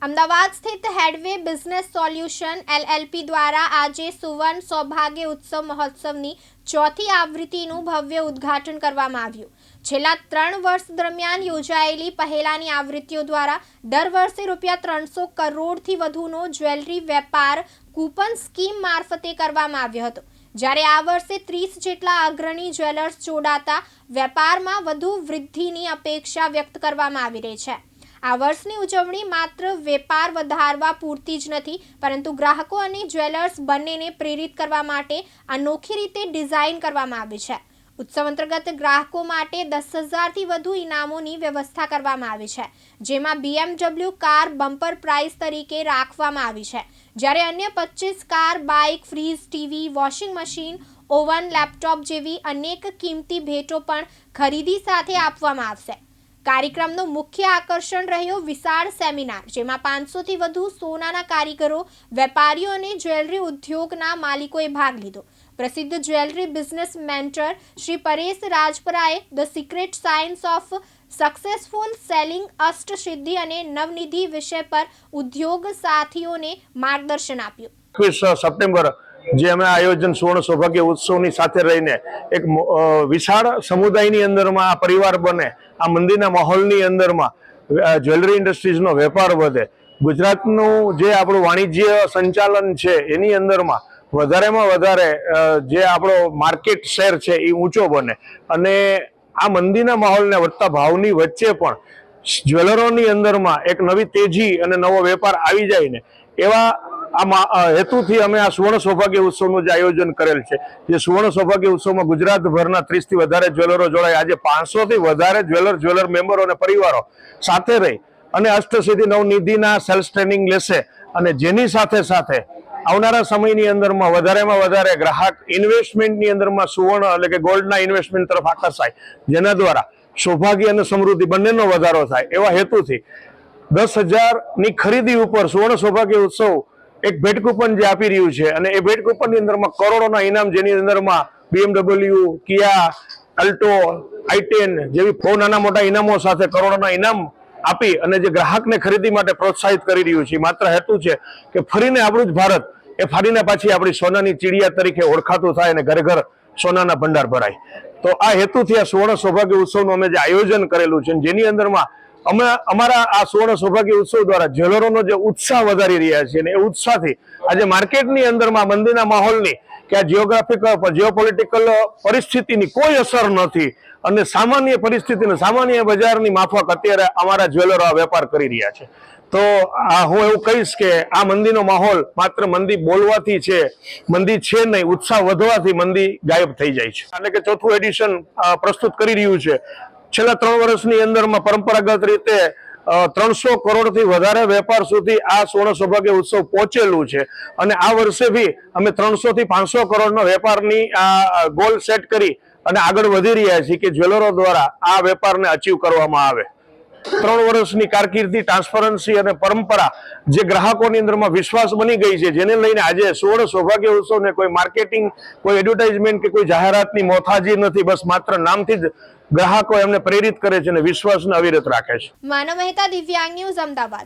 અમદાવાદ સ્થિત હેડવે business solution LLP દ્વારા આજે સુવર્ણ સૌભાગ્ય ઉત્સવ મહોત્સવની ચોથી આવૃત્તિનું ભવ્ય ઉદ્ઘાટન કરવામાં આવ્યું. છેલ્લા 3 વર્ષ દરમિયાન યોજાયેલી પહેલાની આવૃત્તિઓ દ્વારા દર વર્ષે ₹300 કરોડથી વધુનો જ્વેલરી વેપાર કૂપન સ્કીમ મારફતે કરવામાં આવ્યો હતો. જ્યારે આ વર્ષે 30 જેટલા અગ્રણી જ્વેલર્સ જોડાતા વેપારમાં વધુ વૃદ્ધિની અપેક્ષા વ્યક્ત કરવામાં આવી રહી છે. આ વર્ષની ઉજવણી માત્ર વેપાર વધારવા પૂરતી જ નથી, પરંતુ ગ્રાહકો અને જ્વેલર્સ બંનેને પ્રેરિત કરવા માટે અનોખી રીતે ડિઝાઇન કરવામાં આવી છે. ઉત્સવ અંતર્ગત ગ્રાહકો માટે 10,000થી વધુ ઇનામોની વ્યવસ્થા કરવામાં આવી છે, જેમાં BMW કાર બમ્પર પ્રાઇઝ તરીકે રાખવામાં આવી છે, જ્યારે અન્ય 25 car, bike, fridge, TV, washing machine, oven, laptop જેવી અનેક કિંમતી ભેટો પણ ખરીદી સાથે આપવામાં આવશે. કાર્યક્રમનો મુખ્ય આકર્ષણ રહ્યો વિશાળ સેમિનાર, જેમાં 500થી વધુ સોનાના કારીગરો, વેપારીઓ અને જ્વેલરી ઉદ્યોગના માલિકોએ ભાગ લીધો. પ્રસિદ્ધ jewellery business mentor Shri Paresh રાજપરાએ the secret science of successful selling, અષ્ટસિદ્ધિ અને નવનિધિ વિષય પર ઉદ્યોગ સાથીઓને માર્ગદર્શન આપ્યું. 21 સપ્ટેમ્બર જે અમે આયોજન સુવર્ણ સૌભાગ્ય ઉત્સવની સાથે રહીને એક વિશાળ સમુદાયની અંદરમાં આ પરિવાર બને, આ મંદિરના માહોલની અંદરમાં જ્વેલરી ઇન્ડસ્ટ્રીઝનો વેપાર વધે, ગુજરાતનું જે આપણું વાણિજ્ય સંચાલન છે એની અંદરમાં વધારેમાં વધારે જે આપણો માર્કેટ શેર છે એ ઊંચો બને અને આ મંદિરના માહોલને વધતા ભાવની વચ્ચે પણ જ્વેલરોની અંદરમાં એક નવી તેજી અને નવો વેપાર આવી જાય ને એવા આ હેતુથી અમે આ સુવર્ણ સૌભાગ્ય ઉત્સવનું જે આયોજન કરેલ છે. જે સુવર્ણ સૌભાગ્ય ઉત્સવમાં ગુજરાતભરના 30થી વધારે જ્વેલરો જોડાય. આજે 500થી વધારે જ્વેલર મેમ્બરો અને પરિવારો સાથે રહી અને અષ્ટસિદ્ધિ નવનિધિના સેલ્સ ટ્રેનિંગ લેશે અને જેની સાથે સાથે આવનારા સમયની અંદરમાં વધારે ગ્રાહક ઇન્વેસ્ટમેન્ટની અંદરમાં સુવર્ણ એટલે કે ગોલ્ડના ઇન્વેસ્ટમેન્ટ તરફ આકર્ષાય, જેના દ્વારા સૌભાગ્ય અને સમૃદ્ધિ બંનેનો વધારો થાય એવા હેતુથી 10,000ની ખરીદી ઉપર સુવર્ણ સૌભાગ્ય ઉત્સવ એક ભેટ કૂપન જે આપી રહ્યું છે અને એ ભેટ કૂપનની અંદરમાં કરોડોના ઇનામ, જેની અંદરમાં BMW, કિયા, અલ્ટો, i10 જેવી બહુ નાના મોટા ઇનામો સાથે કરોડોના ઇનામ આપી અને જે ગ્રાહકને ખરીદી માટે પ્રોત્સાહિત કરી રહ્યું છે. માત્ર હેતુ છે કે ફરીને આપણું જ ભારત એ ફરીને પાછી આપણી સોનાની ચીડિયા તરીકે ઓળખાતું થાય અને ઘરે ઘર સોનાના ભંડાર ભરાય. તો આ હેતુથી આ સુવર્ણ સૌભાગ્ય ઉત્સવનું અમે જે આયોજન કરેલું છે, જેની અંદરમાં અમે અમારા આ સુવર્ણ સૌભાગ્ય ઉત્સવ દ્વારા જ્વેલરોનો જે ઉત્સાહ વધારી રહ્યા છીએ અને એ ઉત્સાહથી આજે માર્કેટની અંદરમાં મંદિરના માહોલની કે આ જીઓપોલિટિકલ પરિસ્થિતિની કોઈ અસર નથી અને સામાન્ય પરિસ્થિતિને સામાન્ય બજારની માફક અત્યારે અમારા જ્વેલરો આ વેપાર કરી રહ્યા છે. તો હું એવું કહીશ કે આ મંદીનો માહોલ માત્ર મંદી બોલવાથી છે, મંદી છે નહીં, ઉત્સાહ વધવાથી મંદી ગાયબ થઈ જાય છે. એટલે કે ચોથું એડિશન પ્રસ્તુત કરી રહ્યું છે. છેલ્લા 3 વર્ષની અંદરમાં પરંપરાગત રીતે 300 કરોડથી વધારે વેપાર સુધી આ સુવર્ણ સૌભાગ્ય ઉત્સવ પહોંચેલું છે અને આ વર્ષે બી અમે 300થી 500 કરોડનો વેપારની આ ગોલ સેટ કરી અને આગળ વધી રહ્યા છીએ કે જ્વેલરો દ્વારા આ વેપારને અચીવ કરવામાં આવે. 3 વર્ષની કારકિર્દી, ટ્રાન્સપરન્સી અને પરંપરા જે ગ્રાહકોની અંદરમાં વિશ્વાસ બની ગઈ છે, જેને લઈને આજે સુવર્ણ સૌભાગ્ય ઉત્સવને કોઈ માર્કેટિંગ, કોઈ એડવર્ટાઇઝમેન્ટ કે કોઈ જાહેરાતની મોથાજી નથી. બસ માત્ર નામથી જ ગ્રાહકો એમને પ્રેરિત કરે છે અને વિશ્વાસને અવિરત રાખે છે. માનવ મહેતા, દિવ્યાંગ ન્યૂઝ, અમદાવાદ.